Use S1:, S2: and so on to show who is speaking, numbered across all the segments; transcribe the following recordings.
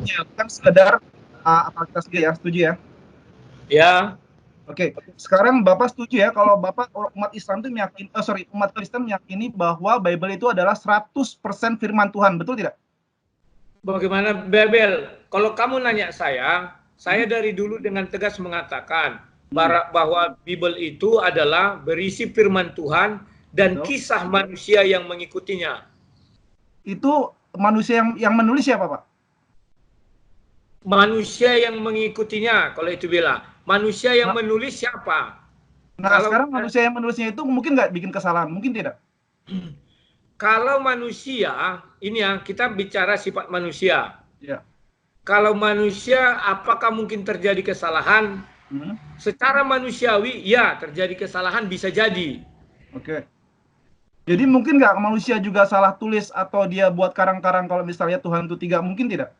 S1: semuanya, bukan sekedar akalitas dia ya, setuju ya?
S2: Ya.
S1: Oke, sekarang Bapak setuju ya kalau Bapak umat Islam itu umat Kristen meyakini bahwa Bible itu adalah 100% firman Tuhan, betul tidak?
S2: Bagaimana Bebel? Kalau kamu nanya saya dari dulu dengan tegas mengatakan bahwa Bible itu adalah berisi firman Tuhan dan kisah manusia yang mengikutinya.
S1: Itu manusia yang menulis siapa, Pak?
S2: Manusia yang mengikutinya, kalau itu bilang. Manusia yang menulis siapa?
S1: Nah, sekarang manusia yang menulisnya itu mungkin nggak bikin kesalahan, mungkin tidak?
S2: Kalau manusia, ini ya, kita bicara sifat manusia.
S1: Ya.
S2: Kalau manusia, apakah mungkin terjadi kesalahan? Secara manusiawi, ya, terjadi kesalahan bisa jadi.
S1: Oke. Jadi mungkin nggak manusia juga salah tulis atau dia buat karang-karang kalau misalnya Tuhan itu 3, mungkin tidak?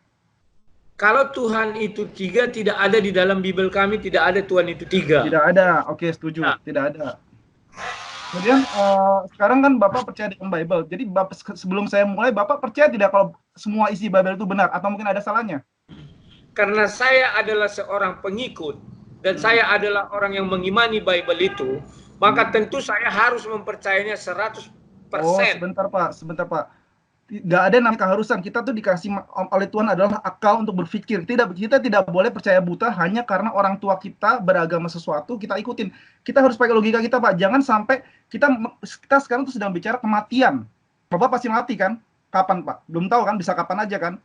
S2: Kalau Tuhan itu 3, tidak ada di dalam Bible kami, tidak ada Tuhan itu 3.
S1: Tidak ada, oke setuju, tidak ada. Kemudian sekarang kan Bapak percaya dengan Bible, jadi sebelum saya mulai, Bapak percaya tidak kalau semua isi Bible itu benar, atau mungkin ada salahnya?
S2: Karena saya adalah seorang pengikut, dan saya adalah orang yang mengimani Bible itu, maka tentu saya harus mempercayainya 100%.
S1: Oh, sebentar Pak. Nggak ada namanya keharusan. Kita tuh dikasih oleh Tuhan adalah akal untuk berpikir. Kita tidak boleh percaya buta hanya karena orang tua kita beragama sesuatu kita ikutin. Kita harus pakai logika kita, Pak. Jangan sampai kita sekarang tuh sedang bicara kematian. Bapak pasti mati kan? Kapan, Pak? Belum tahu kan? Bisa kapan aja kan?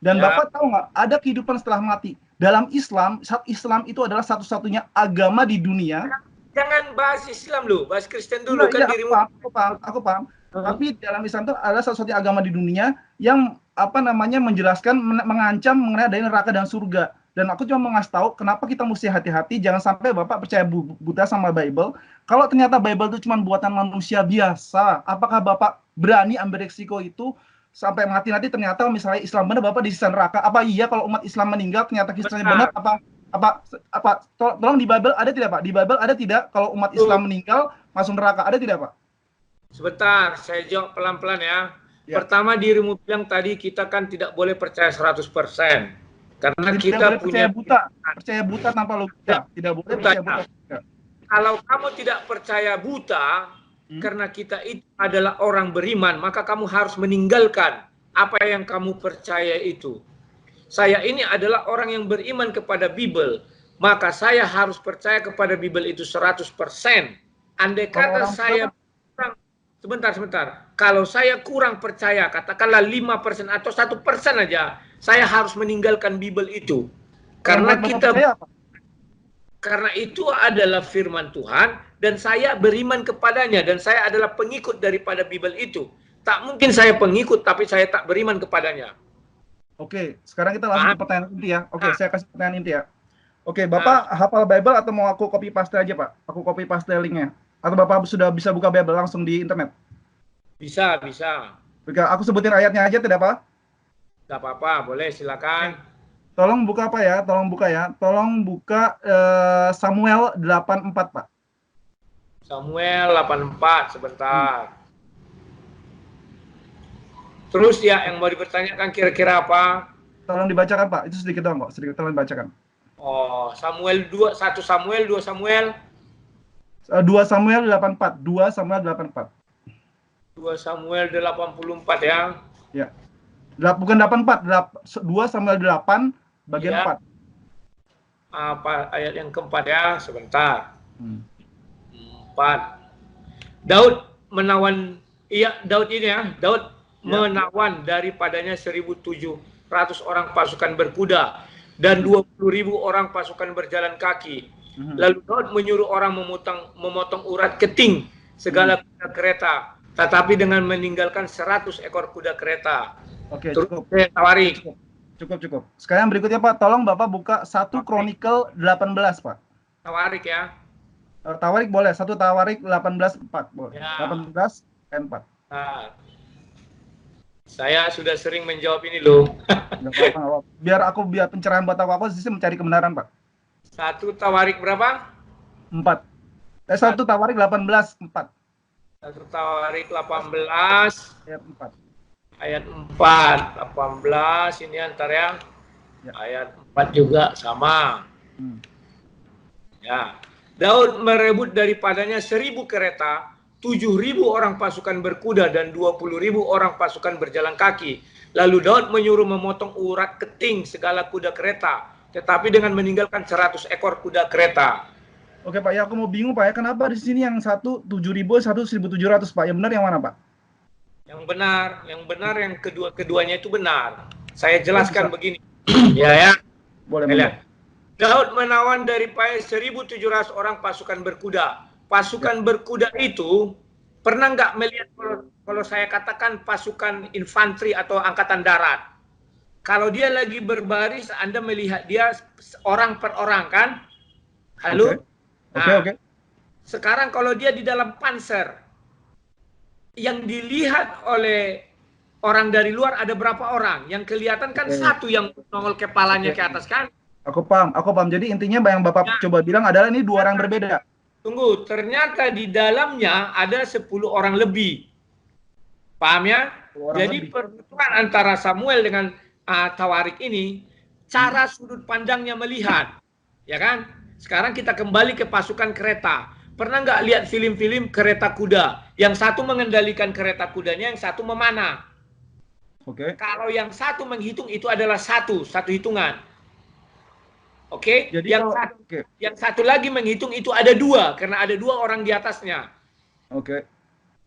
S1: Dan Bapak tahu nggak? Ada kehidupan setelah mati. Dalam Islam itu adalah satu-satunya agama di dunia.
S2: Jangan bahas Islam loh, bahas Kristen dulu kan dirimu.
S1: Aku paham. Tapi dalam Islam itu ada satu-satunya agama di dunia yang menjelaskan, mengancam mengenai adanya neraka dan surga. Dan aku cuma mau ngasih tahu kenapa kita mesti hati-hati, jangan sampai Bapak percaya buta sama Bible. Kalau ternyata Bible itu cuma buatan manusia biasa, apakah Bapak berani ambil resiko itu sampai mati nanti ternyata misalnya Islam benar, Bapak disiksa neraka? Apa iya kalau umat Islam meninggal ternyata kisahnya benar? Tolong di Bible ada tidak, Pak? Di Bible ada tidak kalau umat Islam meninggal masuk neraka? Ada tidak, Pak?
S2: Sebentar, saya jawab pelan-pelan ya. Pertama, dirimu bilang tadi kita kan tidak boleh percaya 100%. Karena kita punya
S1: percaya buta tanpa logika. Tidak boleh percaya buta.
S2: Kalau kamu tidak percaya buta, karena kita itu adalah orang beriman, maka kamu harus meninggalkan apa yang kamu percaya itu. Saya ini adalah orang yang beriman kepada Bible, maka saya harus percaya kepada Bible itu 100%. Andai kata saya sebentar. Kalau saya kurang percaya, katakanlah 5% atau 1% aja, saya harus meninggalkan Bible itu. Karena karena itu adalah firman Tuhan dan saya beriman kepadanya dan saya adalah pengikut daripada Bible itu. Tak mungkin saya pengikut tapi saya tak beriman kepadanya.
S1: Oke, sekarang kita langsung ke pertanyaan inti ya. Oke, saya kasih pertanyaan inti ya. Oke, Bapak hafal Bible atau mau aku copy paste aja, Pak? Aku copy paste linknya. Atau Bapak sudah bisa buka Bible langsung di internet?
S2: Bisa.
S1: Aku sebutin ayatnya aja tidak, Pak?
S2: Tidak apa-apa, boleh silakan.
S1: Tolong buka apa ya? Tolong buka Samuel 8:4, Pak.
S2: Samuel 8:4, sebentar. Terus ya, yang mau dipertanyakan kira-kira apa?
S1: Tolong dibacakan, Pak. Itu sedikit doang kok, tolong dibacakan.
S2: Oh, Samuel 2, 1 Samuel, 2 Samuel.
S1: 2 Samuel 8:4. 2 Samuel 8:4.
S2: 2 Samuel 84 ya.
S1: Ya. Bukan 84, 2 Samuel 8 bagian 4.
S2: Apa ayat yang keempat ya? Sebentar. 4. Daud menawan, Daud ini ya. Daud menawan daripadanya 1.700 orang pasukan berkuda dan 20.000 orang pasukan berjalan kaki. Lalu Daud menyuruh orang memotong urat keting segala kuda kereta, tetapi dengan meninggalkan 100 ekor kuda kereta.
S1: Oke,
S2: cukup. Tawarik.
S1: Cukup. Sekarang berikutnya, Pak, tolong Bapak buka 1 Kronikel 18, Pak.
S2: Tawarik ya.
S1: Tawarik boleh, 1 Tawarik 18:4 boleh.
S2: Ya.
S1: 18:4.
S2: Nah, saya sudah sering menjawab ini loh.
S1: Nggak apa-apa. Biar pencerahan buat aku sih mencari kebenaran, Pak.
S2: 1 Tawarik berapa?
S1: 4. 1 Tawarik 18:4.
S2: 1 Tawarik 18
S1: ayat 4.
S2: Ayat 4, 18 ini antar ya.
S1: Ya.
S2: Ayat 4 juga sama.
S1: Hmm.
S2: Ya. Daud merebut daripadanya 1.000 kereta, 7.000 orang pasukan berkuda, dan 20.000 orang pasukan berjalan kaki. Lalu Daud menyuruh memotong urat keting segala kuda kereta, tetapi dengan meninggalkan 100 ekor kuda kereta.
S1: Oke Pak, ya aku mau bingung Pak ya, kenapa di sini yang satu 7.000, satu 1.700 Pak? Yang benar yang mana Pak?
S2: Yang benar yang keduanya itu benar. Saya jelaskan begini.
S1: Ya. Boleh.
S2: Lihat. Daud menawan daripada 1.700 orang pasukan berkuda. Pasukan berkuda itu pernah nggak melihat kalau saya katakan pasukan infanteri atau angkatan darat? Kalau dia lagi berbaris, Anda melihat dia orang per orang kan? Halo?
S1: Oke.
S2: Sekarang kalau dia di dalam panser, yang dilihat oleh orang dari luar ada berapa orang? Yang kelihatan kan satu yang nongol kepalanya ke atas kan?
S1: Aku paham. Jadi intinya yang Bapak coba bilang adalah ini dua orang berbeda.
S2: Tunggu, ternyata di dalamnya ada 10 orang lebih. Paham ya? Jadi pertemuan antara Samuel dengan Tawarik ini, cara sudut pandangnya melihat. Ya kan? Sekarang kita kembali ke pasukan kereta. Pernah nggak lihat film-film kereta kuda? Yang satu mengendalikan kereta kudanya, yang satu memanah.
S1: Oke.
S2: Kalau yang satu menghitung itu adalah satu hitungan. Oke.
S1: Jadi
S2: yang satu lagi menghitung itu ada 2 karena ada 2 orang di atasnya.
S1: Oke.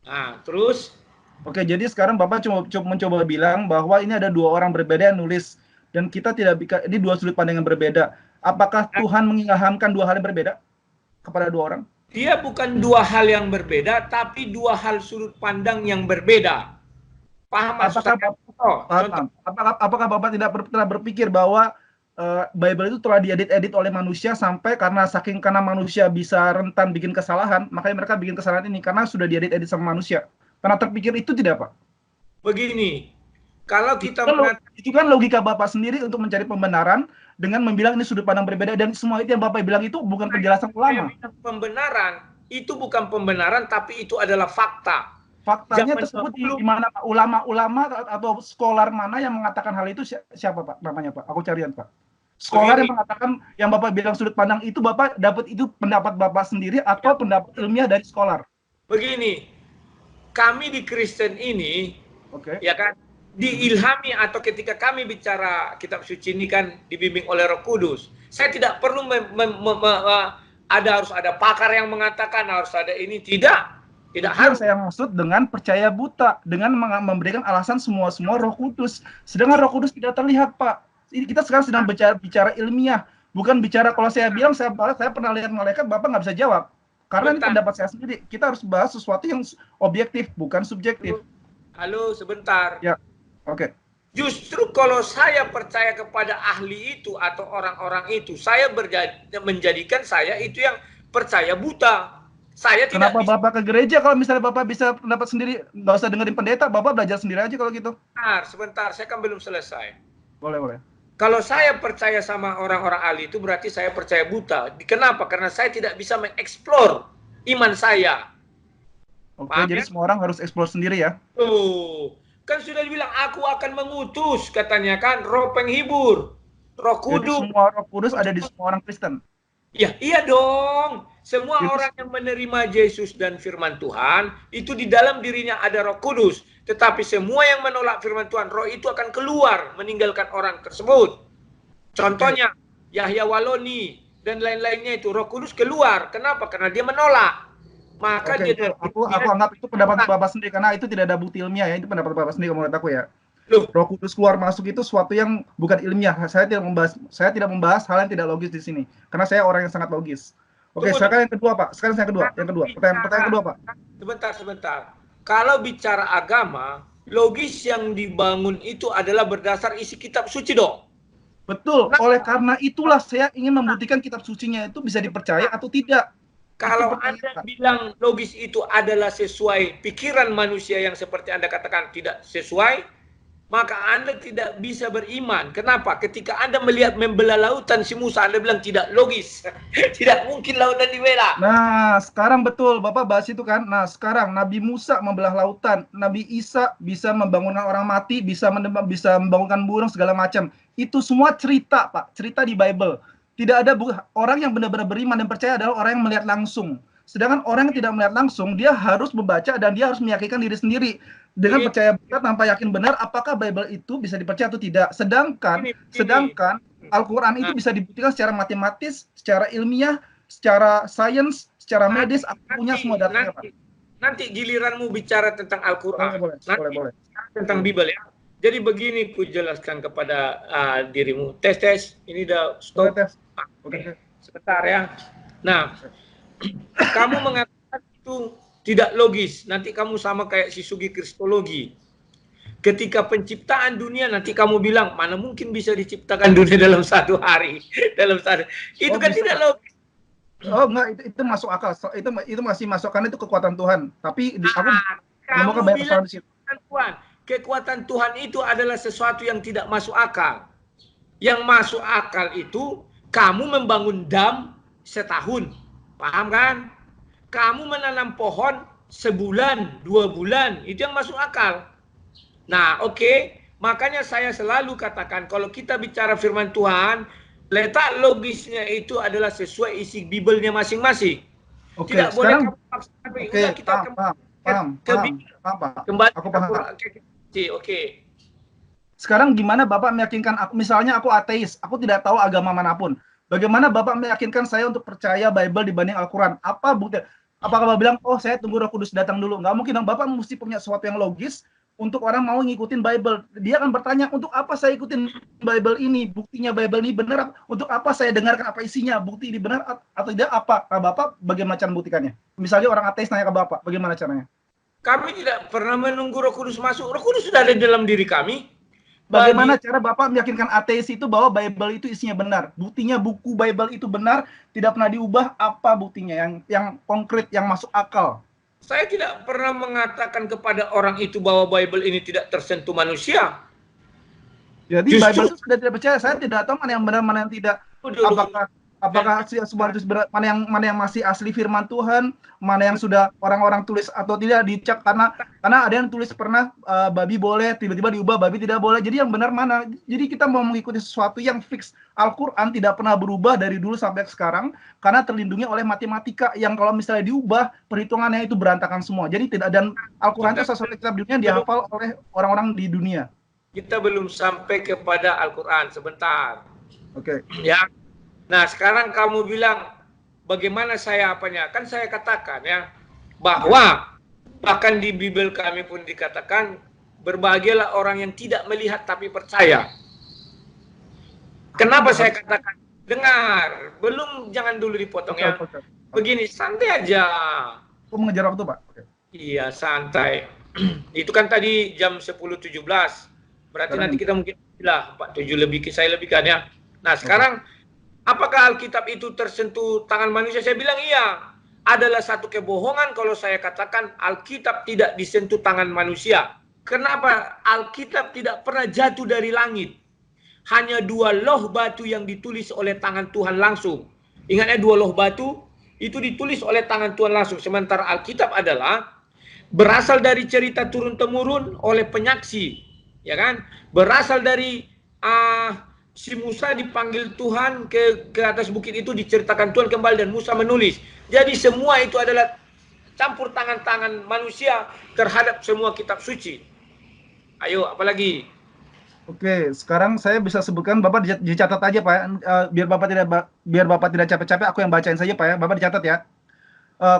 S2: Nah, terus?
S1: Oke, jadi sekarang Bapak mencoba bilang bahwa ini ada 2 orang berbeda yang nulis dan kita tidak ini 2 sudut pandang yang berbeda. Apakah Tuhan mengilhamkan 2 hal yang berbeda kepada 2 orang?
S2: Dia bukan 2 hal yang berbeda, tapi 2 hal sudut pandang yang berbeda. Paham maksud saya?
S1: Apakah Bapak tidak pernah berpikir bahwa Bible itu telah diedit oleh manusia sampai karena manusia bisa rentan bikin kesalahan, makanya mereka bikin kesalahan ini karena sudah diedit sama manusia. Pernah terpikir itu tidak, Pak?
S2: Begini, kalau kita
S1: itu kan logika Bapak sendiri untuk mencari pembenaran dengan membilang ini sudut pandang berbeda, dan semua itu yang Bapak bilang itu bukan penjelasan ulama.
S2: Pembenaran itu bukan pembenaran, tapi itu adalah fakta.
S1: Faktanya tersebut di mana Pak? Ulama atau scholar mana yang mengatakan hal itu? Siapa Pak namanya Pak? Aku carian Pak. Scholar yang mengatakan yang Bapak bilang sudut pandang itu, Bapak dapat itu pendapat Bapak sendiri atau pendapat ilmiah dari scholar?
S2: Begini, kami di Kristen ini, ya kan, diilhami atau ketika kami bicara kitab suci ini kan dibimbing oleh Roh Kudus. Saya tidak perlu harus ada pakar yang mengatakan harus ada ini, tidak harus.
S1: Saya maksud dengan percaya buta, dengan memberikan alasan semua Roh Kudus. Sedangkan Roh Kudus tidak terlihat, Pak. Ini kita sekarang sedang bicara ilmiah, bukan bicara kalau saya bilang saya pernah lihat malaikat, Bapak nggak bisa jawab. Karena ini pendapat saya sendiri. Kita harus bahas sesuatu yang objektif, bukan subjektif.
S2: Halo, sebentar.
S1: Ya, oke.
S2: Justru kalau saya percaya kepada ahli itu atau orang-orang itu, saya menjadikan saya itu yang percaya buta. Saya tidak.
S1: Kenapa Bapak ke gereja kalau misalnya Bapak bisa pendapat sendiri, nggak usah dengerin pendeta, Bapak belajar sendiri aja kalau gitu.
S2: Sebentar, saya kan belum selesai.
S1: Boleh.
S2: Kalau saya percaya sama orang-orang ahli itu berarti saya percaya buta. Kenapa? Karena saya tidak bisa mengeksplor iman saya.
S1: Oke, jadi semua orang harus eksplor sendiri ya?
S2: Kan sudah dibilang aku akan mengutus, katanya kan, Roh penghibur, Roh Kudus.
S1: Jadi semua Roh Kudus ada di semua orang Kristen?
S2: Ya, iya dong. Semua orang yang menerima Yesus dan firman Tuhan, itu di dalam dirinya ada Roh Kudus. Tetapi semua yang menolak firman Tuhan, roh itu akan keluar meninggalkan orang tersebut. Contohnya, Yahya Waloni dan lain-lainnya itu, Roh Kudus keluar. Kenapa? Karena dia menolak. Maka
S1: aku anggap itu pendapat Bapak sendiri, karena itu tidak ada bukti ilmiah ya. Itu pendapat Bapak sendiri menurut aku ya. Roh Kudus keluar masuk itu sesuatu yang bukan ilmiah. Saya tidak membahas hal yang tidak logis di sini. Karena saya orang yang sangat logis. Oke, sekarang yang kedua, Pak. Pertanyaan kedua, Pak.
S2: Sebentar. Kalau bicara agama, logis yang dibangun itu adalah berdasar isi kitab suci dong.
S1: Betul. Oleh karena itulah saya ingin membuktikan kitab sucinya itu bisa dipercaya atau tidak.
S2: Kalau Anda bilang logis itu adalah sesuai pikiran manusia yang seperti Anda katakan tidak sesuai, maka Anda tidak bisa beriman. Kenapa? Ketika Anda melihat membelah lautan si Musa, Anda bilang tidak logis. Tidak mungkin lautan dibelah.
S1: Nah, sekarang betul Bapak bahas itu kan. Nah, sekarang Nabi Musa membelah lautan, Nabi Isa bisa membangunkan orang mati, bisa membangunkan burung segala macam. Itu semua cerita, Pak. Cerita di Bible. Tidak ada orang yang benar-benar beriman dan percaya adalah orang yang melihat langsung. Sedangkan orang yang tidak melihat langsung, dia harus membaca dan dia harus meyakinkan diri sendiri. Dengan percaya buta tanpa yakin benar, apakah Bible itu bisa dipercaya atau tidak. Sedangkan Al-Quran itu bisa dibuktikan secara matematis, secara ilmiah, secara sains, secara medis, aku punya semua datanya, Pak.
S2: Nanti giliranmu bicara tentang Al-Quran.
S1: Boleh.
S2: Tentang Bible ya. Jadi begini ku jelaskan kepada dirimu. Tes, ini udah stop.
S1: Oke.
S2: Sebentar ya. Nah, kamu mengatakan itu tidak logis. Nanti kamu sama kayak si Sugi Kristologi. Ketika penciptaan dunia, nanti kamu bilang, mana mungkin bisa diciptakan dunia dalam 1 hari. Itu kan tidak logis.
S1: Oh enggak, itu masuk akal. Itu masih masuk, karena itu kekuatan Tuhan. Tapi aku
S2: kamu bilang kekuatan Tuhan itu adalah sesuatu yang tidak masuk akal. Yang masuk akal itu kamu membangun dam setahun. Paham kan? Kamu menanam pohon sebulan, 2 bulan, itu yang masuk akal. Nah, oke. Makanya saya selalu katakan, kalau kita bicara firman Tuhan, letak logisnya itu adalah sesuai isi Bible-nya masing-masing. Tidak boleh kamu paksakan.
S1: Paham,
S2: kembali
S1: aku paham.
S2: Oke.
S1: Sekarang gimana Bapak meyakinkan aku, misalnya aku ateis, aku tidak tahu agama manapun. Bagaimana Bapak meyakinkan saya untuk percaya Bible dibanding Al-Quran? Apa bukti? Apakah Bapak bilang, oh saya tunggu Roh Kudus datang dulu? Nggak mungkin dong. Bapak mesti punya sesuatu yang logis untuk orang mau ngikutin Bible. Dia akan bertanya, untuk apa saya ikutin Bible ini? Buktinya Bible ini benar? Untuk apa saya dengarkan apa isinya? Bukti ini benar atau tidak? Apa? Nah, Bapak bagaimana cara membuktikannya? Misalnya orang ateis nanya ke Bapak, bagaimana caranya?
S2: Kami tidak pernah menunggu Roh Kudus masuk. Roh Kudus sudah ada di dalam diri kami.
S1: Bagaimana cara Bapak meyakinkan ateis itu bahwa Bible itu isinya benar? Buktinya buku Bible itu benar, tidak pernah diubah. Apa buktinya yang konkret, yang masuk akal?
S2: Saya tidak pernah mengatakan kepada orang itu bahwa Bible ini tidak tersentuh manusia.
S1: Jadi Bible itu sudah tidak percaya. Saya tidak tahu mana yang benar, mana yang tidak. Apakah semua itu mana yang masih asli firman Tuhan, mana yang sudah orang-orang tulis atau tidak dicek, karena ada yang tulis pernah babi boleh, tiba-tiba diubah babi tidak boleh. Jadi yang benar mana? Jadi kita mau mengikuti sesuatu yang fix. Al-Quran tidak pernah berubah dari dulu sampai sekarang karena terlindungi oleh matematika yang kalau misalnya diubah perhitungannya itu berantakan semua. Jadi tidak, dan Al-Quran itu satu kitab dunia yang dihafal oleh orang-orang di dunia.
S2: Kita belum sampai kepada Al-Quran, sebentar.
S1: Oke.
S2: Ya. Nah, sekarang kamu bilang bagaimana saya apanya? Kan saya katakan ya bahwa bahkan di Bible kami pun dikatakan berbahagialah orang yang tidak melihat tapi percaya. Kenapa saya katakan? Dengar, jangan dulu dipotong ya. Begini, santai aja.
S1: Aku mengejar waktu, Pak.
S2: Iya, santai. Itu kan tadi jam 10.17. Berarti nanti kita mungkin lah 47 lebih, saya lebihkan ya. Nah, sekarang apakah Alkitab itu tersentuh tangan manusia? Saya bilang iya. Adalah satu kebohongan kalau saya katakan Alkitab tidak disentuh tangan manusia. Kenapa? Alkitab tidak pernah jatuh dari langit. Hanya 2 loh batu yang ditulis oleh tangan Tuhan langsung. Ingatnya 2 loh batu itu ditulis oleh tangan Tuhan langsung. Sementara Alkitab adalah berasal dari cerita turun-temurun oleh penyaksi. Ya kan? Berasal dari si Musa dipanggil Tuhan ke atas bukit itu, diceritakan Tuhan kembali dan Musa menulis. Jadi semua itu adalah campur tangan-tangan manusia terhadap semua kitab suci. Ayo, apalagi?
S1: Oke, sekarang saya bisa sebutkan, Bapak dicatat aja Pak, biar Bapak tidak capek-capek, aku yang bacain saja Pak ya. Bapak dicatat ya.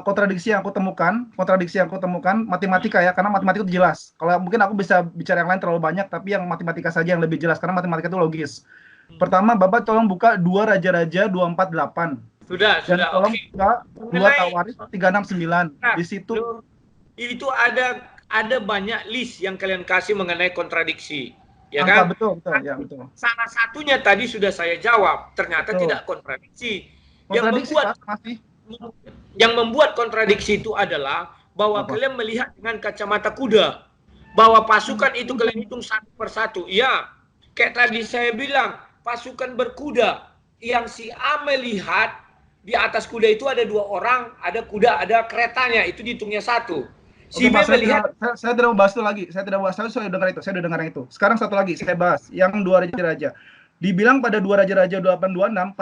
S1: Kontradiksi yang aku temukan matematika ya, karena matematika itu jelas. Kalau mungkin aku bisa bicara yang lain terlalu banyak, tapi yang matematika saja yang lebih jelas karena matematika itu logis. Pertama, Bapak tolong buka 2 Raja-Raja 248.
S2: Sudah.
S1: Tolong buka 2 Tawaris 369. Di situ
S2: itu ada banyak list yang kalian kasih mengenai kontradiksi. Ya
S1: angka,
S2: kan?
S1: Betul.
S2: Salah satunya tadi sudah saya jawab, ternyata tidak kontradiksi. Yang membuat kontradiksi itu adalah bahwa kalian melihat dengan kacamata kuda. bahwa pasukan itu kalian hitung satu persatu. Iya, kayak tadi saya bilang, pasukan berkuda yang si A melihat di atas kuda itu ada 2 orang, ada kuda, ada keretanya, itu dihitungnya 1. Si B melihat.
S1: Saya tidak mau bahas itu lagi. Saya tidak bahas, saya dengar itu. Saya udah dengar itu. Sekarang satu lagi saya bahas yang 2 raja-raja. Dibilang pada 2 raja-raja 826,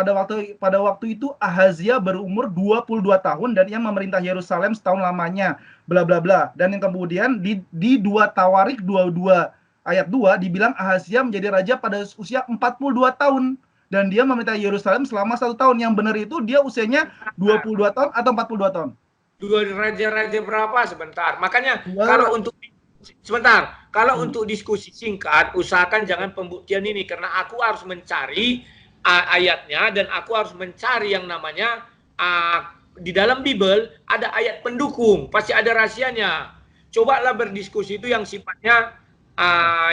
S1: pada waktu itu Ahazia berumur 22 tahun dan ia memerintah Yerusalem setahun lamanya, bla bla bla. Dan yang kemudian di 2 Tawarik 22 ayat 2 dibilang Ahazia menjadi raja pada usia 42 tahun dan dia memerintah Yerusalem selama 1 tahun. Yang benar itu dia usianya 22 tahun atau 42 tahun?
S2: 2 raja-raja berapa sebentar. Makanya kalau untuk sebentar, kalau untuk diskusi singkat, usahakan jangan pembuktian ini karena aku harus mencari ayatnya dan aku harus mencari yang namanya di dalam Bible ada ayat pendukung, pasti ada rahasianya. Cobalah berdiskusi itu yang sifatnya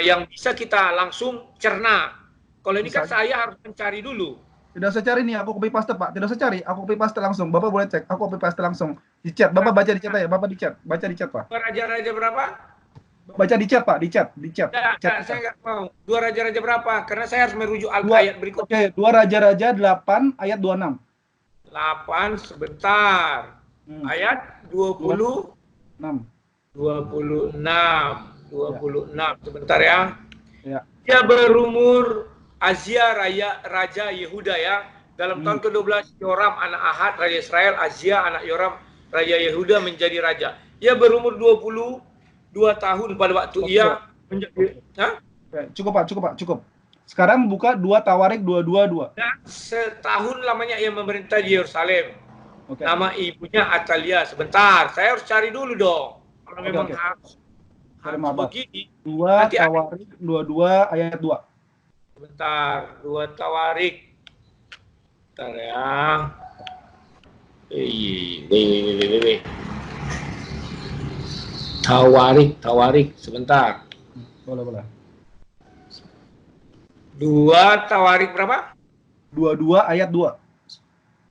S2: yang bisa kita langsung cerna. Kalau ini kan saya harus mencari dulu.
S1: Tidak usah cari nih, aku copy paste Pak. Tidak usah cari, aku copy paste langsung. Bapak boleh cek, aku copy paste langsung di chat. Bapak baca di chat aja, Bapak di chat, baca di chat Pak.
S2: Raja-raja berapa?
S1: Baca di chat Pak, di chat.
S2: Saya nggak mau. 2 raja-raja berapa? Karena saya harus merujuk ayat berikutnya.
S1: Oke, 2 raja-raja 8 ayat 26.
S2: 8 sebentar. Ayat 26. 26 sebentar ya. Dia berumur Azia raja Yehuda ya. Dalam tahun ke-12 Yoram anak Ahad raja Israel, Azia anak Yoram raja Yehuda menjadi raja. Ia berumur 22 tahun pada waktu ia menjadi.
S1: Cukup Pak. Sekarang buka 2 Tawarik 222.
S2: Nah, setahun lamanya ia memerintah di Yerusalem. Nama ibunya Atalia. Sebentar, saya harus cari dulu dong. Kalau memang harus begini.
S1: 2 Tawarik 22 ayat 2.
S2: Sebentar, 2 Tawarik. Bentar ya. Tawarik, sebentar.
S1: Boleh.
S2: 2 Tawarik berapa?
S1: 22 ayat 2.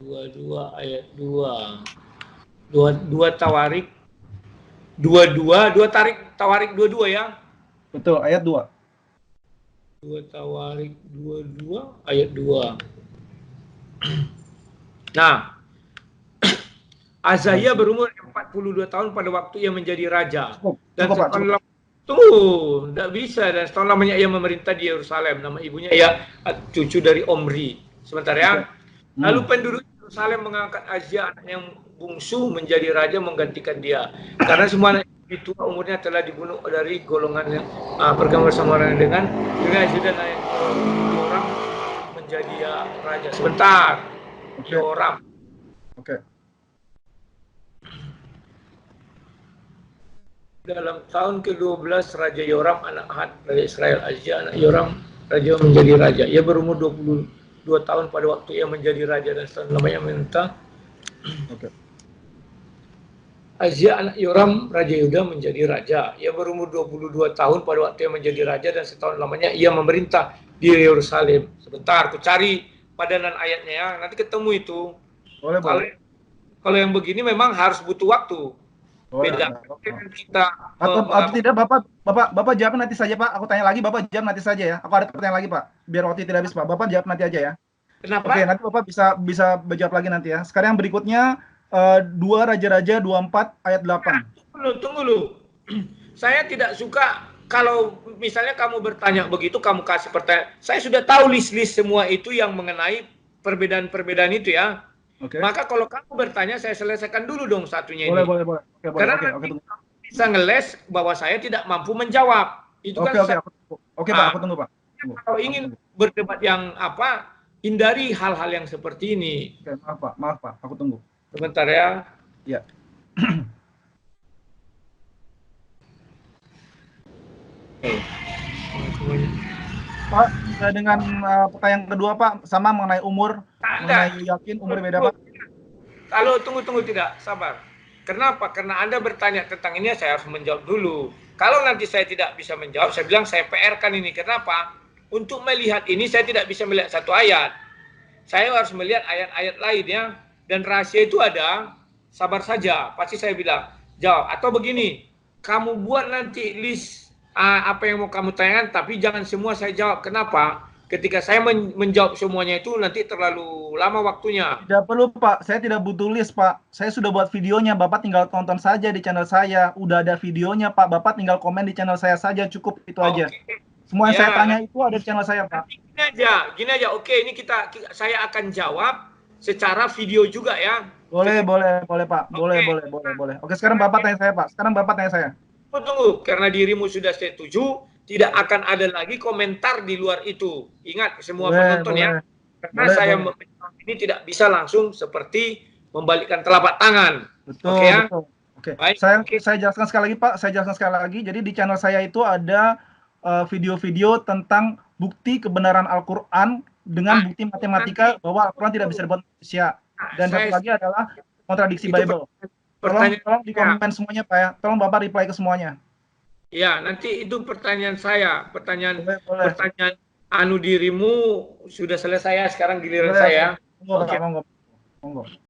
S2: 22 ayat 2. 2 Tawarik. 2 Tawarik 22 ya?
S1: Betul, ayat 2.
S2: 2 Tawarik 22 ayat 2. Nah, Azaya berumur 42 tahun pada waktu ia menjadi raja. Cukup. Tunggu, tidak bisa. Dan setahun lamanya ia memerintah di Yerusalem. Nama ibunya ia cucu dari Omri. Sebentar ya. Lalu penduduk Yerusalem mengangkat Azia anak yang bungsu menjadi raja menggantikan dia. Karena semua anak itu umurnya telah dibunuh dari golongan yang pergaulan bersama orang dengan Azia dan Yoram menjadi raja. Sebentar. Yoram. Dalam tahun ke-12 Raja Yoram anak Ahad Raja Israel, Azia anak Yoram raja menjadi raja. Ia berumur 22 tahun pada waktu ia menjadi raja dan setahun lamanya memerintah. Azia anak Yoram Raja Yehuda menjadi raja. Ia berumur 22 tahun pada waktu ia menjadi raja dan setahun lamanya ia memerintah di Yerusalem. Sebentar, aku cari padanan ayatnya ya. Nanti ketemu itu. Kalau yang begini memang harus butuh waktu. Beda. Kita
S1: atau tidak Bapak jawab nanti saja Pak. Aku tanya lagi, Bapak jawab nanti saja ya. Aku ada pertanyaan lagi Pak. Biar waktu tidak habis Pak. Bapak jawab nanti aja ya.
S2: Kenapa?
S1: Oke, nanti Bapak bisa menjawab lagi nanti ya. Sekarang yang berikutnya 2 Raja-Raja 24 ayat 8.
S2: Tunggu dulu. Saya tidak suka kalau misalnya kamu bertanya begitu, kamu kasih pertanyaan. Saya sudah tahu list-list semua itu yang mengenai perbedaan-perbedaan itu ya. Maka kalau kamu bertanya, saya selesaikan dulu dong satunya ini.
S1: Boleh.
S2: Karena kamu bisa ngeles bahwa saya tidak mampu menjawab. Itu kan
S1: Oke, Pak, aku tunggu Pak.
S2: Kalau ingin berdebat yang hindari hal-hal yang seperti ini.
S1: Oke, maaf Pak, aku tunggu.
S2: Sebentar ya.
S1: Ya. Pak, dengan pertanyaan kedua Pak, sama mengenai umur, mengenai yakin umur beda Pak.
S2: Kalau tunggu tidak, sabar. Kenapa? Karena Anda bertanya tentang ini, saya harus menjawab dulu. Kalau nanti saya tidak bisa menjawab, saya bilang saya PR-kan ini. Kenapa? Untuk melihat ini saya tidak bisa melihat satu ayat. Saya harus melihat ayat-ayat lainnya. Dan rahasia itu ada, sabar saja. Pasti saya bilang, jawab. Atau begini, kamu buat nanti list apa yang mau kamu tanyakan, tapi jangan semua saya jawab. Kenapa? Ketika saya menjawab semuanya itu nanti terlalu lama waktunya.
S1: Tidak perlu, Pak. Saya tidak butuh list, Pak. Saya sudah buat videonya. Bapak tinggal tonton saja di channel saya. Udah ada videonya, Pak. Bapak tinggal komen di channel saya saja. Cukup itu aja. Semua yang saya tanya itu ada di channel saya, Pak.
S2: Gini aja. Oke, ini saya akan jawab secara video juga ya.
S1: Boleh, Pak. Boleh. Oke, sekarang Bapak tanya saya, Pak.
S2: Tunggu, karena dirimu sudah setuju, tidak akan ada lagi komentar di luar itu. Ingat semua penonton ya. Karena ini tidak bisa langsung seperti membalikkan telapak tangan.
S1: Betul,
S2: ya?
S1: betul. Oke. Saya jelaskan sekali lagi, Pak. Jadi di channel saya itu ada video-video tentang bukti kebenaran Al-Qur'an dengan bukti matematika bahwa Al-Qur'an tidak bisa dibuat manusia. Dan satu lagi adalah kontradiksi Bible. Tolong di komen semuanya, Pak ya. Tolong Bapak reply ke semuanya.
S2: Ya, nanti itu pertanyaan saya. Pertanyaan anu dirimu sudah selesai ya, sekarang giliran saya.
S1: Monggo.